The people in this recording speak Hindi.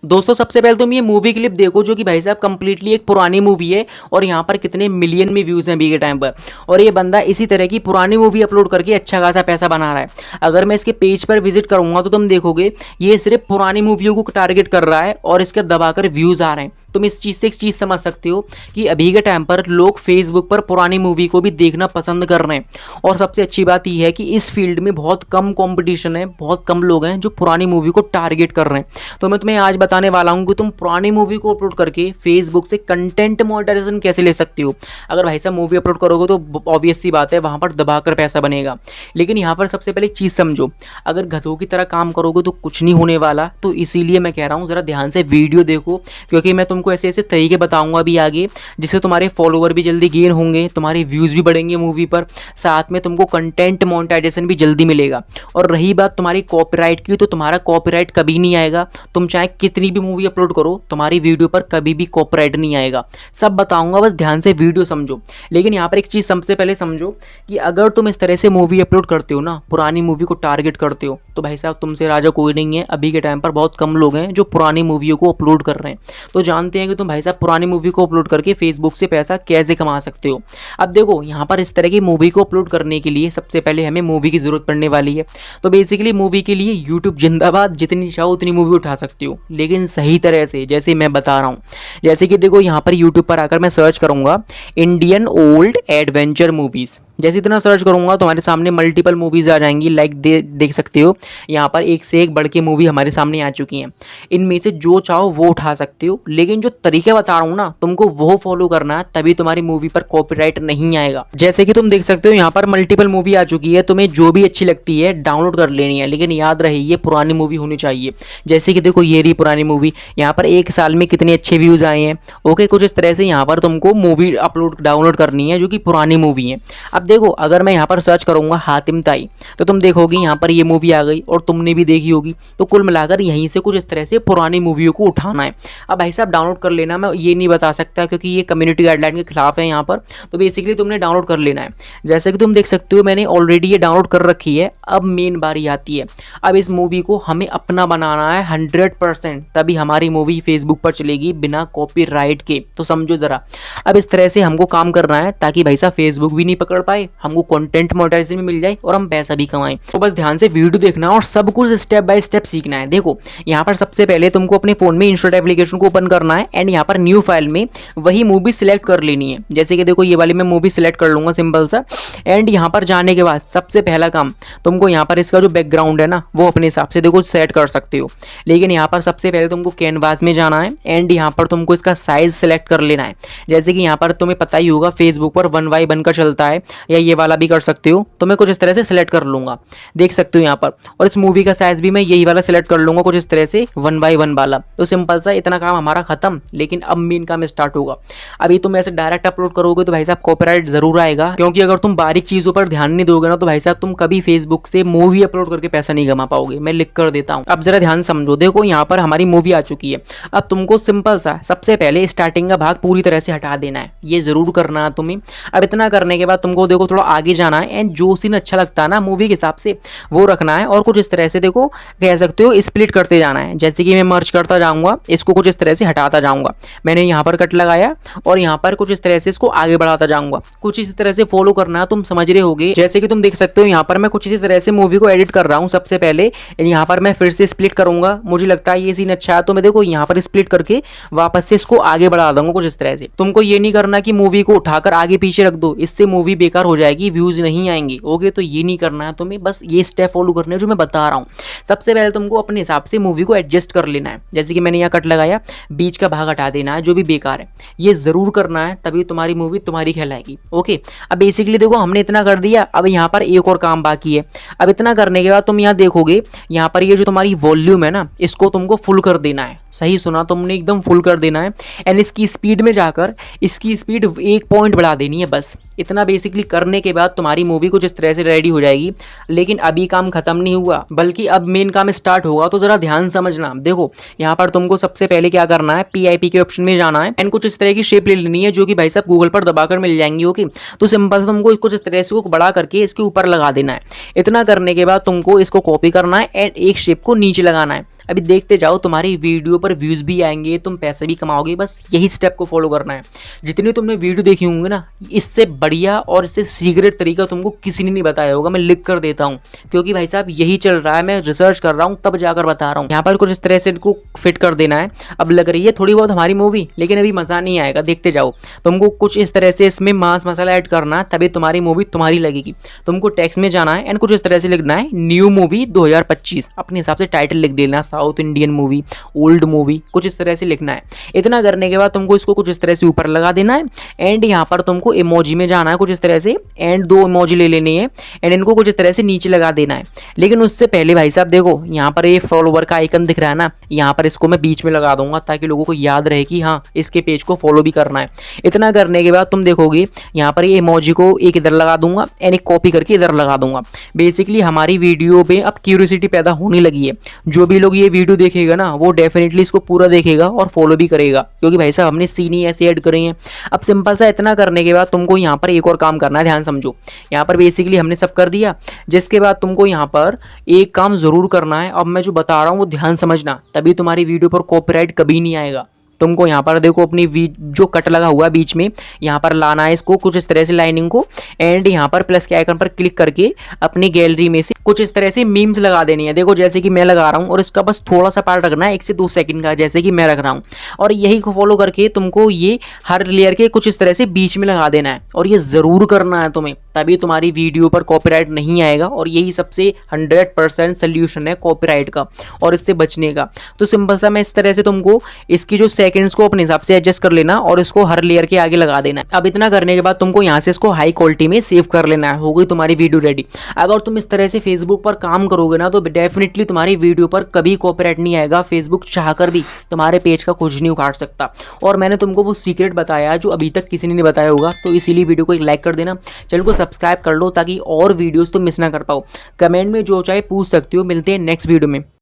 दोस्तों सबसे पहले तुम ये मूवी क्लिप देखो जो कि भाई साहब कंप्लीटली एक पुरानी मूवी है और यहाँ पर कितने मिलियन में व्यूज़ हैं अभी के टाइम पर। और ये बंदा इसी तरह की पुरानी मूवी अपलोड करके अच्छा खासा पैसा बना रहा है। अगर मैं इसके पेज पर विजिट करूंगा तो तुम देखोगे ये सिर्फ पुरानी मूवियों को टारगेट कर रहा है और इसके दबाकर व्यूज़ आ रहे हैं। तुम इस चीज़ से एक चीज़ समझ सकते हो कि अभी के टाइम पर लोग फेसबुक पर पुरानी मूवी को भी देखना पसंद कर रहे हैं। और सबसे अच्छी बात यह है कि इस फील्ड में बहुत कम कंपटीशन है, बहुत कम लोग हैं जो पुरानी मूवी को टारगेट कर रहे हैं। तो मैं तुम्हें आज बताने वाला हूँ कि तुम पुरानी मूवी को अपलोड करके फेसबुक से कंटेंट मोनेटाइजेशन कैसे ले सकते हो। अगर भाई साहब मूवी अपलोड करोगे तो ऑब्वियस सी बात है वहाँ पर दबाकर पैसा बनेगा। लेकिन यहाँ पर सबसे पहले एक चीज़ समझो, अगर गधों की तरह काम करोगे तो कुछ नहीं होने वाला। तो इसीलिए मैं कह रहा हूँ ज़रा ध्यान से वीडियो देखो, क्योंकि मैं तुमको ऐसे ऐसे तरीके बताऊंगा अभी आगे जिससे तुम्हारे फॉलोवर भी जल्दी गेन होंगे, तुम्हारे व्यूज़ भी बढ़ेंगे मूवी पर, साथ में तुमको कंटेंट मोनेटाइजेशन भी जल्दी मिलेगा। और रही बात तुम्हारी कॉपीराइट की, तो तुम्हारा कॉपीराइट कभी नहीं आएगा। तुम चाहे कितनी भी मूवी अपलोड करो तुम्हारी वीडियो पर कभी भी कॉपीराइट नहीं आएगा। सब बताऊंगा, बस ध्यान से वीडियो समझो। लेकिन यहाँ पर एक चीज़ सबसे पहले समझो कि अगर तुम इस तरह से मूवी अपलोड करते हो ना, पुरानी मूवी को टारगेट करते हो, तो भाई साहब तुमसे राजा कोई नहीं है। अभी के टाइम पर बहुत कम लोग हैं जो पुरानी मूवियों को अपलोड कर रहे हैं। तो जानते हैं कि तुम भाई साहब पुरानी मूवी को अपलोड करके फेसबुक से पैसा कैसे कमा सकते हो। अब देखो यहाँ पर इस तरह की मूवी को अपलोड करने के लिए सबसे पहले हमें मूवी की ज़रूरत पड़ने वाली है। तो बेसिकली मूवी के लिए यूट्यूब जिंदाबाद, जितनी चाहो उतनी मूवी उठा सकती हो, लेकिन सही तरह से, जैसे मैं बता रहा हूँ। जैसे कि देखो यहाँ पर यूट्यूब पर आकर मैं सर्च करूँगा इंडियन ओल्ड एडवेंचर मूवीज़। जैसे इतना सर्च करूँगा तो हमारे सामने मल्टीपल मूवीज़ आ जाएंगी। लाइक देख सकते हो यहाँ पर एक से एक बढ़ के मूवी हमारे सामने आ चुकी हैं। इनमें से जो चाहो वो उठा सकते हो, लेकिन जो तरीके बता रहा हूँ ना तुमको वो फॉलो करना है, तभी तुम्हारी मूवी पर कॉपीराइट नहीं आएगा। जैसे कि तुम देख सकते हो यहाँ पर मल्टीपल मूवी आ चुकी है, तुम्हें जो भी अच्छी लगती है डाउनलोड कर लेनी है, लेकिन याद रहे ये पुरानी मूवी होनी चाहिए। जैसे कि देखो ये रही पुरानी मूवी, यहाँ पर एक साल में कितने अच्छे व्यूज़ आए हैं। ओके, कुछ इस तरह से यहाँ पर तुमको मूवी डाउनलोड करनी है जो कि पुरानी मूवी है। अब देखो अगर मैं यहाँ पर सर्च करूँगा हातिम ताई, तो तुम देखोगी यहाँ पर ये मूवी आ गई और तुमने भी देखी होगी। तो कुल मिलाकर यहीं से कुछ इस तरह से पुरानी मूवियों को उठाना है। अब भाई साहब डाउनलोड कर लेना, मैं ये नहीं बता सकता क्योंकि ये कम्युनिटी गाइडलाइन के खिलाफ है यहाँ पर। तो बेसिकली तुमने डाउनलोड कर लेना है। जैसे कि तुम देख सकते हो मैंने ऑलरेडी ये डाउनलोड कर रखी है। अब मेन बारी आती है, अब इस मूवी को हमें अपना बनाना है 100%, तभी हमारी मूवी फेसबुक पर चलेगी बिना कॉपीराइट के। तो समझो ज़रा, अब इस तरह से हमको काम करना है ताकि भाई साहब फेसबुक भी नहीं पकड़ पाए, हमको कंटेंट मोनेटाइजेशन भी मिल जाए और हम पैसा भी कमाएं। तो बस ध्यान से वीडियो देखना और सब कुछ स्टेप बाय स्टेप सीखना है। देखो यहाँ पर सबसे पहले तुमको अपने फोन में इंस्टॉल एप्लीकेशन को ओपन करना है एंड यहाँ पर न्यू फाइल में वही मूवी सिलेक्ट कर लेनी है। जैसे कि देखो ये वाली मैं मूवी सिलेक्ट कर लूँगा सिंपल सा। एंड यहाँ पर जाने के बाद सबसे पहला काम तुमको यहाँ पर इसका जो बैकग्राउंड है ना वो अपने हिसाब से देखो सेट कर सकते हो। लेकिन यहाँ पर सबसे पहले तुमको कैनवास में जाना है एंड यहाँ पर तुमको इसका साइज सेलेक्ट कर लेना है। जैसे कि यहाँ पर तुम्हें पता ही होगा फेसबुक पर 1:1 का चलता है, या ये वाला भी कर सकते हो। तो मैं कुछ इस तरह से सिलेक्ट कर लूँगा, देख सकते हो यहाँ पर। और इस मूवी का साइज भी मैं यही वाला सिलेक्ट कर लूँगा कुछ इस तरह से 1:1 वाला। तो सिंपल सा इतना काम हमारा खत्म। लेकिन अब मेन काम स्टार्ट होगा। अभी तुम ऐसे डायरेक्ट अपलोड करोगे तो भाई साहब कॉपीराइट जरूर आएगा, क्योंकि अगर तुम बारीक चीज़ों पर ध्यान नहीं दोगे ना तो भाई साहब तुम कभी फेसबुक से मूवी अपलोड करके पैसा नहीं कमा पाओगे। मैं लिख कर देता हूँ, अब जरा ध्यान समझो। देखो यहाँ पर हमारी मूवी आ चुकी है। अब तुमको सिंपल सा सबसे पहले स्टार्टिंग का भाग पूरी तरह से हटा देना है, ये जरूर करना है तुम्हें। अब इतना करने के बाद तुमको देखो थोड़ा आगे जाना है एंड जो सीन अच्छा लगता है ना मूवी के हिसाब से वो रखना है। और कुछ इस तरह से देखो कह सकते हो स्प्लिट करते जाना है। जैसे कि मैं मर्ज करता जाऊंगा, इसको कुछ इस तरह से हटाता जाऊंगा। मैंने यहाँ पर कट लगाया और यहाँ पर कुछ इस तरह से इसको आगे बढ़ाता जाऊंगा। कुछ इसी तरह से फॉलो करना, तुम समझ रहे होगे। जैसे कि तुम देख सकते हो यहाँ पर मैं कुछ इसी तरह से मूवी को एडिट कर रहा हूँ। सबसे पहले यहाँ पर मैं फिर से स्प्लिट करूंगा, मुझे लगता है ये सीन अच्छा है तो मैं देखो यहाँ पर स्प्लिट करके वापस से इसको आगे बढ़ा दूंगा कुछ इस तरह से। तुमको ये नहीं करना कि मूवी को उठाकर आगे पीछे रख दो, इससे मूवी बेकार हो जाएगी, व्यूज नहीं आएंगे। ओके, तो ये नहीं करना है तुम्हें, बस ये स्टेप फॉलो करने जो मैं बता रहा हूँ। सबसे पहले तुमको अपने हिसाब से मूवी को एडजस्ट कर लेना है। जैसे कि मैंने यहाँ कट लगाया, बीच का भाग हटा देना है जो भी बेकार है, ये जरूर करना है, तभी तुम्हारी मूवी तुम्हारी कहलाएगी। ओके, अब बेसिकली देखो हमने इतना कर दिया। अब यहाँ पर एक और काम बाकी है। अब इतना करने के बाद तुम यहाँ देखोगे, यहाँ पर ये जो तुम्हारी वॉल्यूम है ना इसको तुमको फुल कर देना है। सही सुना तुमने, एकदम फुल कर देना है। एंड इसकी स्पीड में जाकर इसकी स्पीड 1 पॉइंट बढ़ा देनी है बस। इतना बेसिकली करने के बाद तुम्हारी मूवी कुछ इस तरह से रेडी हो जाएगी। लेकिन अभी काम खत्म नहीं हुआ, बल्कि अब मेन काम स्टार्ट होगा। तो जरा ध्यान समझना। देखो यहाँ पर तुमको सबसे पहले क्या करना है, PIP के ऑप्शन में जाना है एंड कुछ इस तरह की शेप ले लेनी है जो कि भाई साहब गूगल पर दबाकर मिल जाएंगी। ओके, तो सिंपल से तुमको कुछ इस तरह से बड़ा करके इसके ऊपर लगा देना है। इतना करने के बाद तुमको इसको कॉपी करना है एंड एक शेप को नीचे लगाना है। अभी देखते जाओ, तुम्हारी वीडियो पर व्यूज़ भी आएंगे, तुम पैसे भी कमाओगे। बस यही स्टेप को फॉलो करना है। जितनी तुमने वीडियो देखी होंगी ना, इससे बढ़िया और इससे सीक्रेट तरीका तुमको किसी ने नहीं बताया होगा। मैं लिख कर देता हूँ, क्योंकि भाई साहब यही चल रहा है, मैं रिसर्च कर रहा हूँ तब जाकर बता रहा हूँ। यहाँ पर कुछ इस तरह से इनको फिट कर देना है। अब लग रही है थोड़ी बहुत हमारी मूवी, लेकिन अभी मज़ा नहीं आएगा, देखते जाओ। तुमको कुछ इस तरह से इसमें मांस मसाला ऐड करना, तभी तुम्हारी मूवी तुम्हारी लगेगी। तुमको टेक्स्ट में जाना है एंड कुछ इस तरह से लिखना है, न्यू मूवी 2025। अपने हिसाब से टाइटल लिख देना, south Indian movie, old movie, कुछ इस तरह से लिखना है। इतना करने के बाद तुमको इसको कुछ इस तरह से ऊपर लगा देना है एंड यहाँ पर तुमको इमोजी में जाना है कुछ इस तरह से, एंड 2 इमोजी ले लेनी है एंड इनको कुछ इस तरह से नीचे लगा देना है। लेकिन उससे पहले भाई साहब देखो, यहाँ पर ये फॉलोवर का आइकन दिख रहा है ना, यहाँ पर इसको मैं बीच में लगा दूंगा ताकि लोगों को याद रहे कि हाँ इसके पेज को फॉलो भी करना है। इतना करने के बाद तुम देखोगे यहाँ पर ये इमोजी को एक इधर लगा दूंगा एंड एक कॉपी करके इधर लगा दूंगा। बेसिकली हमारी वीडियो पे अब क्यूरियोसिटी पैदा होने लगी है। जो भी लोग ये वीडियो देखेगा ना, वो डेफिनेटली इसको पूरा देखेगा और फॉलो भी करेगा, क्योंकि भाई साहब हमने सीन ही ऐसे ऐड करे हैं। अब सिंपल सा इतना करने के बाद तुमको यहाँ पर एक और काम करना है, ध्यान समझो। यहाँ पर बेसिकली हमने सब कर दिया, जिसके बाद तुमको यहाँ पर एक काम ज़रूर करना है। अब मैं जो बता रहा हूँ वो ध्यान समझना, तभी तुम्हारी वीडियो पर कॉपीराइट कभी नहीं आएगा। तुमको यहाँ पर देखो अपनी जो कट लगा हुआ है बीच में, यहाँ पर लाना है इसको कुछ इस तरह से लाइनिंग को, एंड यहाँ पर प्लस के आइकन पर क्लिक करके अपनी गैलरी में से कुछ इस तरह से मीम्स लगा देनी है। देखो जैसे कि मैं लगा रहा हूँ, और इसका बस थोड़ा सा पार्ट रखना है 1 से 2 सेकंड का, जैसे कि मैं रख रहा हूँ। और यही को फॉलो करके तुमको ये हर लेयर के कुछ इस तरह से बीच में लगा देना है, और ये ज़रूर करना है तुम्हें, तभी तुम्हारी वीडियो पर कॉपीराइट नहीं आएगा। और यही सबसे 100% सोल्यूशन है कॉपीराइट का और इससे बचने का। तो सिंपल सा मैं इस तरह से तुमको इसकी जो सेकंड्स को अपने हिसाब से एडजस्ट कर लेना और इसको हर लेयर के आगे लगा देना है। अब इतना करने के बाद तुमको यहाँ से इसको हाई क्वालिटी में सेव कर लेना है। हो गई तुम्हारी वीडियो रेडी। अगर तुम इस तरह से फेसबुक पर काम करोगे ना, तो डेफिनेटली तुम्हारी वीडियो पर कभी कॉपीराइट नहीं आएगा। फेसबुक चाहकर भी तुम्हारे पेज का कुछ नहीं उखाड़ सकता। और मैंने तुमको वो सीक्रेट बताया जो अभी तक किसी ने नहीं बताया होगा, तो इसीलिए वीडियो को एक लाइक कर देना, चैनल को सब्सक्राइब कर लो ताकि और वीडियोस तुम मिस ना कर पाओ। कमेंट में जो चाहे पूछ सकते हो। मिलते हैं नेक्स्ट वीडियो में।